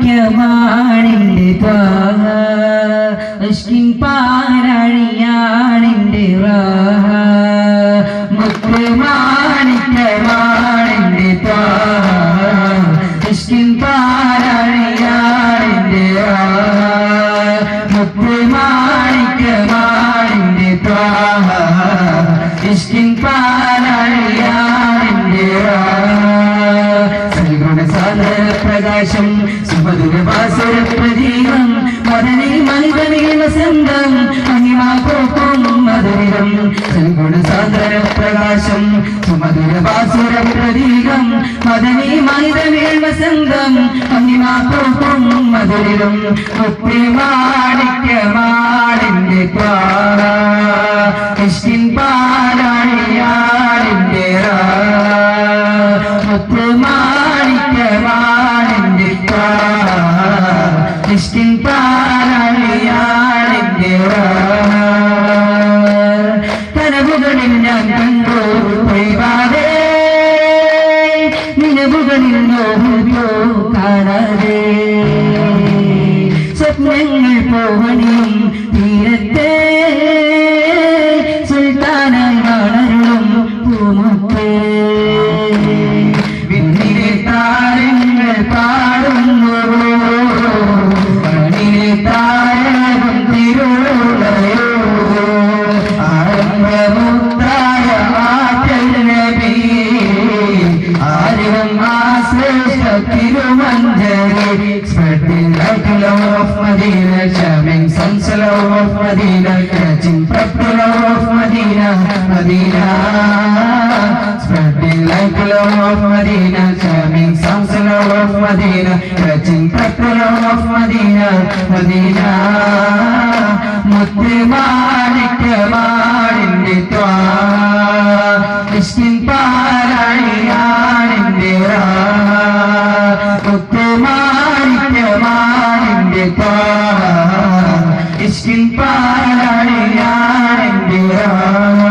മാണിക്യമാണിൻ്റെ ത്വാഹ ഇഷ്കിൻ പാരാഴിയാണിൻ്റെ റാഹ മുത്ത് മാണിക്യമാണിൻ്റെ ത്വാഹ ഇഷ്കിൻ പാരാഴിയാണിൻ്റെ റാഹ മുത്ത് മാണിക്യമാണിൻ്റെ ത്വാഹ ഇഷ്കിൻ പാരാഴിയാണിൻ്റെ റാഹ പ്രകാശം സുമധുരവാസുര പ്രതീകം മദനി മനിതനിൽ വസന്തം മഹിമാകോപ്പം മധുരം സൽഗുണസാന്ദ്ര പ്രകാശം സുമധുരവാസുര പ്രതീകം മദനി മനിതനിൽ വസന്തം മഹിമാകോപ്പം മധുരം മുക്തിമാണിക്യമാണിൻ്റെ ത്വാഹ ഇഷ്കിൻ പാരാഴിയാണിൻ്റെ റാഹ മുക്തിമാണിക്യമാണിൻ്റെ ത്വാഹ ഇഷ്കിൻ പാരാഴിയാണിൻ്റെ റാഹ കനവുകളിൽ ഞാൻ കണ്ടു ഒഴിവാതെ നിലവുകളിൽ നോക്കൂ കാണാതെ സ്വപ്നങ്ങൾ പോവണിയും തീരത്തെ സുൽത്താനായി വളരും പൂമുത്തേ വിണ്ണിലെ താരങ്ങൾ പാടുന്നു മണ്ണിലെ താരകം തിരുളയോ ആരംഭമുത്തായ ആറ്റൽ നബി ആരും ആശ്രേഷ്ഠ തിരുമഞ്ജരി spreading like a love of Medina, shining sunset love of Medina, catching proper love of Medina, Medina. Spreading like a love of Medina, shining sunset love of Medina, catching proper love of Medina, Medina. മുത്ത് മാണിക്യമാണിൻ്റെ ത്വാഹ ഇഷ്കിൻ പാരാഴിയാണിൻ്റെ റാഹ മുത്ത് മാണിക്യമാണിൻ്റെ ത്വാഹ ഇഷ്കിൻ പാരാഴിയാണിൻ്റെ റാഹ